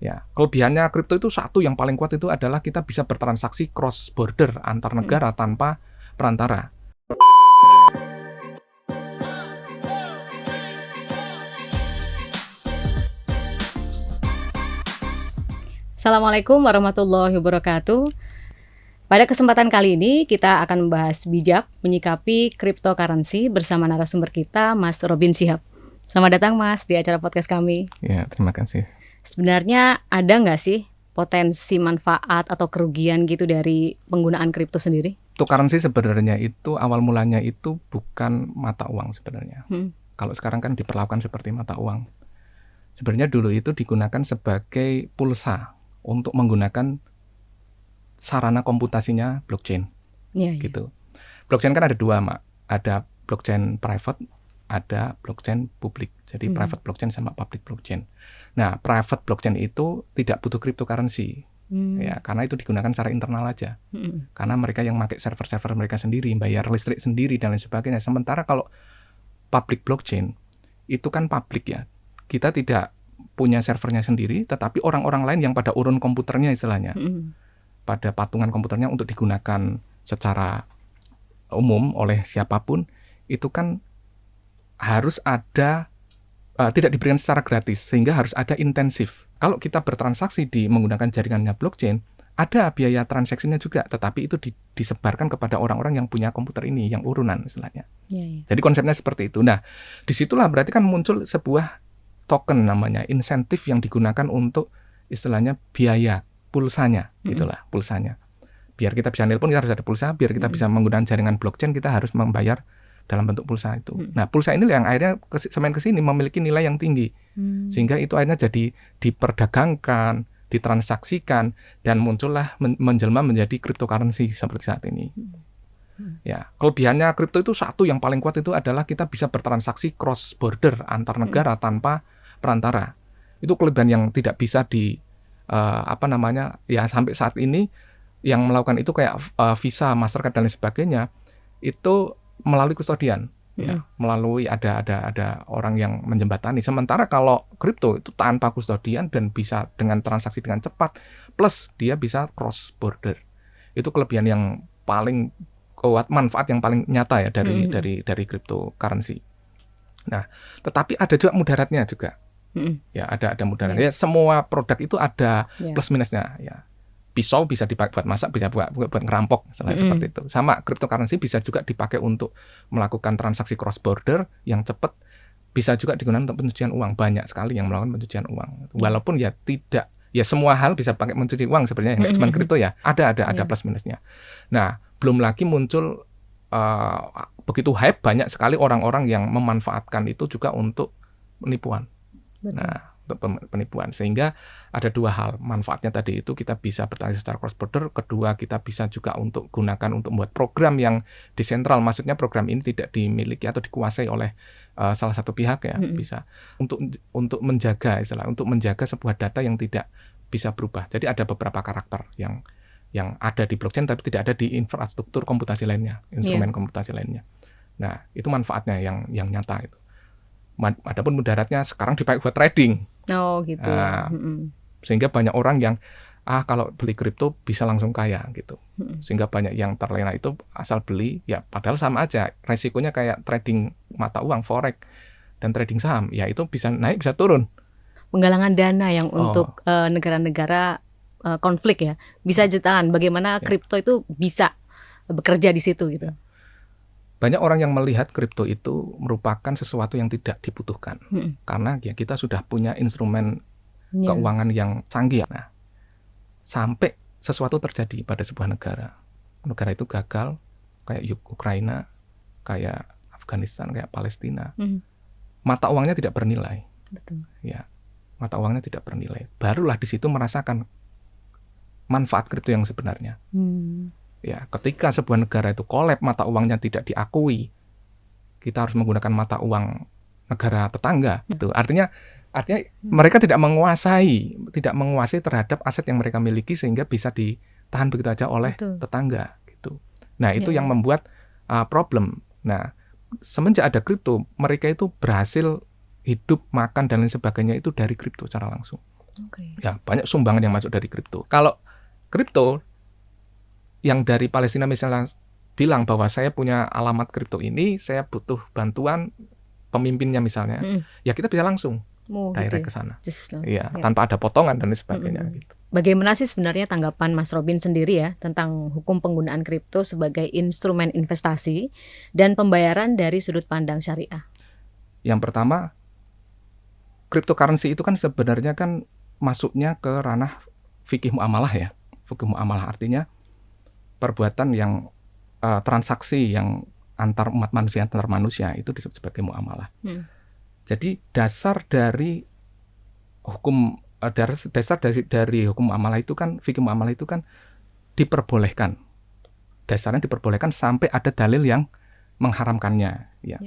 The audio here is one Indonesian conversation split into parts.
Ya, kelebihannya kripto itu satu yang paling kuat itu adalah kita bisa bertransaksi cross border antar negara tanpa perantara. Assalamualaikum warahmatullahi wabarakatuh. Pada kesempatan kali ini kita akan membahas bijak menyikapi cryptocurrency bersama narasumber kita, Mas Robin Shihab. Selamat datang Mas di acara podcast kami. Ya, terima kasih. Sebenarnya ada nggak sih potensi manfaat atau kerugian gitu dari penggunaan kripto sendiri? Cryptocurrency sebenarnya itu awal mulanya itu bukan mata uang sebenarnya. Kalau sekarang kan diperlakukan seperti mata uang. Sebenarnya dulu itu digunakan sebagai pulsa untuk menggunakan sarana komputasinya blockchain. Gitu. Blockchain kan ada dua, Mak. Ada blockchain private, ada blockchain publik. Jadi private blockchain sama public blockchain. Nah, private blockchain itu tidak butuh cryptocurrency. Ya, karena itu digunakan secara internal aja. Karena mereka yang pakai server-server mereka sendiri, bayar listrik sendiri dan lain sebagainya. Sementara kalau public blockchain itu kan publik ya. Kita tidak punya servernya sendiri, tetapi orang-orang lain yang pada urun komputernya istilahnya. Pada patungan komputernya untuk digunakan secara umum oleh siapapun, itu kan harus ada, tidak diberikan secara gratis, sehingga harus ada intensif. Kalau kita bertransaksi di menggunakan jaringannya blockchain, ada biaya transaksinya juga, tetapi itu disebarkan kepada orang-orang yang punya komputer ini, yang urunan istilahnya. Jadi konsepnya seperti itu. Nah, disitulah berarti kan muncul sebuah token namanya, insentif yang digunakan untuk istilahnya biaya pulsanya, gitulah pulsanya. Biar kita bisa nelpon kita harus ada pulsa, biar kita bisa menggunakan jaringan blockchain kita harus membayar dalam bentuk pulsa itu. Nah, pulsa ini yang akhirnya semakin ke sini memiliki nilai yang tinggi. Sehingga itu akhirnya jadi diperdagangkan, ditransaksikan, dan muncullah menjelma menjadi cryptocurrency seperti saat ini. Ya, kelebihannya kripto itu satu yang paling kuat itu adalah kita bisa bertransaksi cross border antar negara tanpa perantara. Itu kelebihan yang tidak bisa ya sampai saat ini yang melakukan itu kayak Visa, Mastercard dan lain sebagainya itu melalui kustodian, ya, melalui ada orang yang menjembatani. Sementara kalau kripto itu tanpa kustodian dan bisa dengan transaksi dengan cepat, plus dia bisa cross border. Itu kelebihan yang paling kuat, manfaat yang paling nyata ya dari cryptocurrency. Nah, tetapi ada juga mudaratnya juga. Ya, ada mudaratnya. Ya, semua produk itu ada plus minusnya, ya. Pisau bisa dipakai buat masak, bisa buat ngerampok, seperti itu. Sama cryptocurrency bisa juga dipakai untuk melakukan transaksi cross border yang cepat, bisa juga digunakan untuk pencucian uang. Banyak sekali yang melakukan pencucian uang. Walaupun ya tidak, ya semua hal bisa pakai mencuci uang sebenarnya, nggak cuma kripto ya. Ada plus minusnya. Nah, belum lagi muncul begitu hype, banyak sekali orang-orang yang memanfaatkan itu juga untuk penipuan. Nah, untuk penipuan, sehingga ada dua hal manfaatnya tadi itu kita bisa bertransaksi secara cross border, kedua kita bisa juga untuk gunakan untuk membuat program yang desentral, maksudnya program ini tidak dimiliki atau dikuasai oleh salah satu pihak ya, bisa untuk menjaga untuk menjaga sebuah data yang tidak bisa berubah. Jadi ada beberapa karakter yang ada di blockchain tapi tidak ada di infrastruktur komputasi lainnya, instrumen komputasi lainnya. Nah, itu manfaatnya yang nyata itu. Adapun mudaratnya sekarang dipakai buat trading. Oh gitu. Nah, sehingga banyak orang yang kalau beli kripto bisa langsung kaya gitu. Sehingga banyak yang terlena itu asal beli, ya padahal sama aja. Resikonya kayak trading mata uang, forex dan trading saham. Ya itu bisa naik bisa turun. Penggalangan dana yang untuk negara-negara konflik ya, bisa ditahan. Bagaimana kripto itu bisa bekerja di situ gitu. Banyak orang yang melihat kripto itu merupakan sesuatu yang tidak dibutuhkan. Karena ya kita sudah punya instrumen keuangan yang canggih. Nah, sampai sesuatu terjadi pada sebuah negara. Negara itu gagal, kayak Ukraina, kayak Afghanistan, kayak Palestina. Mata uangnya tidak bernilai. Betul. Ya, mata uangnya tidak bernilai. Barulah di situ merasakan manfaat kripto yang sebenarnya. Ya, ketika sebuah negara itu kolab, mata uangnya tidak diakui, kita harus menggunakan mata uang negara tetangga. Itu artinya mereka tidak menguasai terhadap aset yang mereka miliki sehingga bisa ditahan begitu aja oleh tetangga. Gitu. Nah, itu yang membuat problem. Nah, semenjak ada kripto, mereka itu berhasil hidup, makan dan lain sebagainya itu dari kripto secara langsung. Ya, banyak sumbangan yang masuk dari kripto. Kalau kripto yang dari Palestina misalnya bilang bahwa saya punya alamat kripto ini, saya butuh bantuan pemimpinnya misalnya, ya kita bisa langsung direct ke sana. Iya, tanpa ada potongan dan sebagainya gitu. Bagaimana sih sebenarnya tanggapan Mas Robin sendiri ya tentang hukum penggunaan kripto sebagai instrumen investasi dan pembayaran dari sudut pandang syariah? Yang pertama, cryptocurrency itu kan sebenarnya kan masuknya ke ranah fikih muamalah ya. Fikih muamalah artinya perbuatan yang transaksi yang antar umat manusia, antar manusia itu disebut sebagai muamalah. Jadi dasar dari hukum dari hukum muamalah itu kan, fikih muamalah itu kan diperbolehkan. Dasarnya diperbolehkan sampai ada dalil yang mengharamkannya. Ya.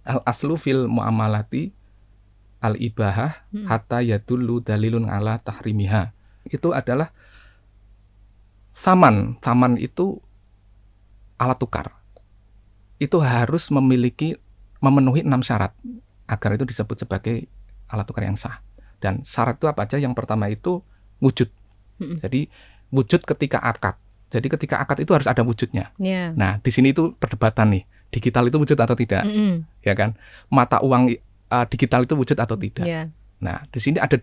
Al aslu fil muamalati al ibahah hatta yadullu dalilun ala tahrimiha. Itu adalah saman. Saman itu alat tukar. Itu harus memenuhi 6 syarat agar itu disebut sebagai alat tukar yang sah. Dan syarat itu apa aja? Yang pertama itu wujud. Jadi wujud ketika akad. Jadi ketika akad itu harus ada wujudnya. Nah, di sini itu perdebatan nih. Digital itu wujud atau tidak? Ya kan? Mata uang digital itu wujud atau tidak? Nah, di sini ada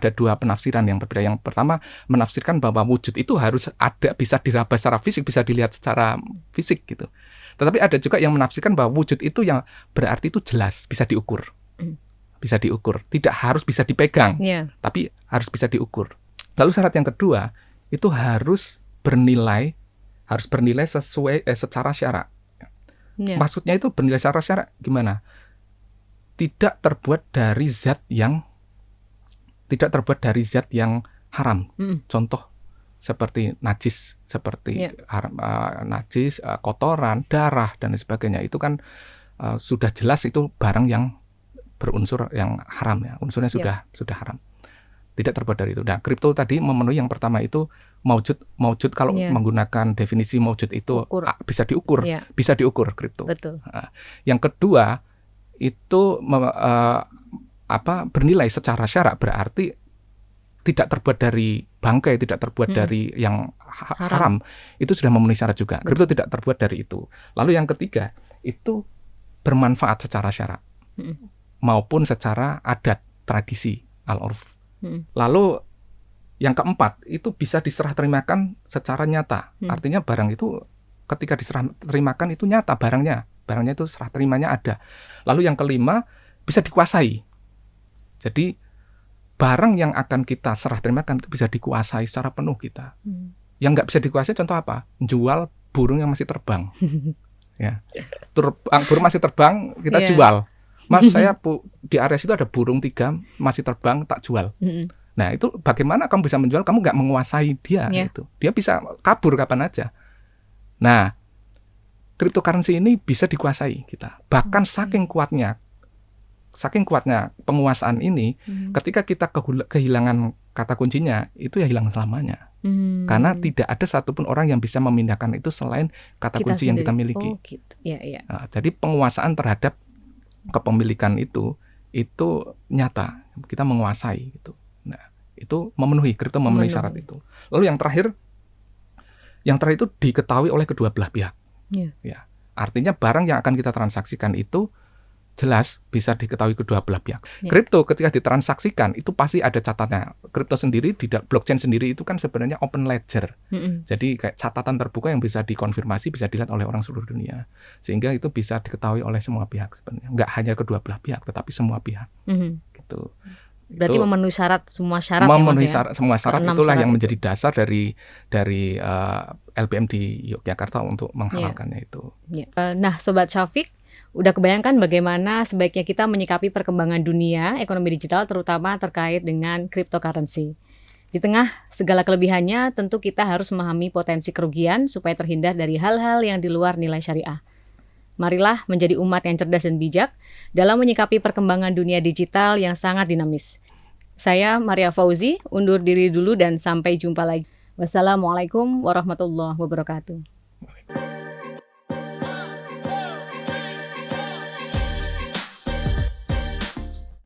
dua penafsiran yang berbeda. Yang pertama menafsirkan bahwa wujud itu harus ada, bisa diraba secara fisik, bisa dilihat secara fisik gitu. Tetapi ada juga yang menafsirkan bahwa wujud itu yang berarti itu jelas, bisa diukur. Bisa diukur, tidak harus bisa dipegang, tapi harus bisa diukur. Lalu syarat yang kedua itu harus bernilai sesuai secara syarak. Maksudnya itu bernilai secara syarak gimana? Tidak terbuat dari zat yang haram. Contoh seperti najis, najis, kotoran, darah dan sebagainya. Itu kan sudah jelas itu barang yang berunsur yang haram ya, unsurnya sudah haram, tidak terbuat dari itu. Nah, kripto tadi memenuhi yang pertama itu maujud kalau menggunakan definisi maujud itu bisa diukur, bisa diukur kripto. Nah, yang kedua itu bernilai secara syarak, berarti tidak terbuat dari bangkai, tidak terbuat dari yang haram. Itu sudah memenuhi syarat juga. Kripto tidak terbuat dari itu. Lalu yang ketiga itu bermanfaat secara syarak maupun secara adat, tradisi, al-urf. Lalu yang keempat itu bisa diserah terimakan secara nyata. Artinya barang itu ketika diserah terimakan itu nyata barangnya itu serah terimanya ada. Lalu yang kelima bisa dikuasai. Jadi barang yang akan kita serah terimakan itu bisa dikuasai secara penuh kita. Yang nggak bisa dikuasai contoh apa? Jual burung yang masih terbang. Ya, burung masih terbang kita jual. Mas, saya di area situ ada burung 3 masih terbang, tak jual. Nah, itu bagaimana kamu bisa menjual? Kamu nggak menguasai dia gitu. Dia bisa kabur kapan aja. Nah, cryptocurrency ini bisa dikuasai kita. Bahkan saking kuatnya penguasaan ini, ketika kita kehilangan kata kuncinya, itu ya hilang selamanya. Karena tidak ada satupun orang yang bisa memindahkan itu selain kata kunci yang kita miliki. Nah, jadi penguasaan terhadap kepemilikan itu nyata, kita menguasai itu. Nah, itu kripto memenuhi syarat itu. Lalu yang terakhir itu diketahui oleh kedua belah pihak. Ya, artinya barang yang akan kita transaksikan itu jelas bisa diketahui kedua belah pihak. Kripto ketika ditransaksikan itu pasti ada catatannya. Kripto sendiri di blockchain sendiri itu kan sebenarnya open ledger. Jadi kayak catatan terbuka yang bisa dikonfirmasi, bisa dilihat oleh orang seluruh dunia. Sehingga itu bisa diketahui oleh semua pihak sebenarnya. Nggak hanya kedua belah pihak, tetapi semua pihak. Gitu. Berarti memenuhi semua syarat. Memenuhi semua syarat itulah yang menjadi dasar dari LBM di Yogyakarta untuk menghalalkannya itu. Nah, Sobat Syafiq, udah kebayangkan bagaimana sebaiknya kita menyikapi perkembangan dunia ekonomi digital terutama terkait dengan cryptocurrency. Di tengah segala kelebihannya, tentu kita harus memahami potensi kerugian supaya terhindar dari hal-hal yang di luar nilai syariah. Marilah menjadi umat yang cerdas dan bijak dalam menyikapi perkembangan dunia digital yang sangat dinamis. Saya Maria Fauzi, undur diri dulu dan sampai jumpa lagi. Wassalamualaikum warahmatullahi wabarakatuh.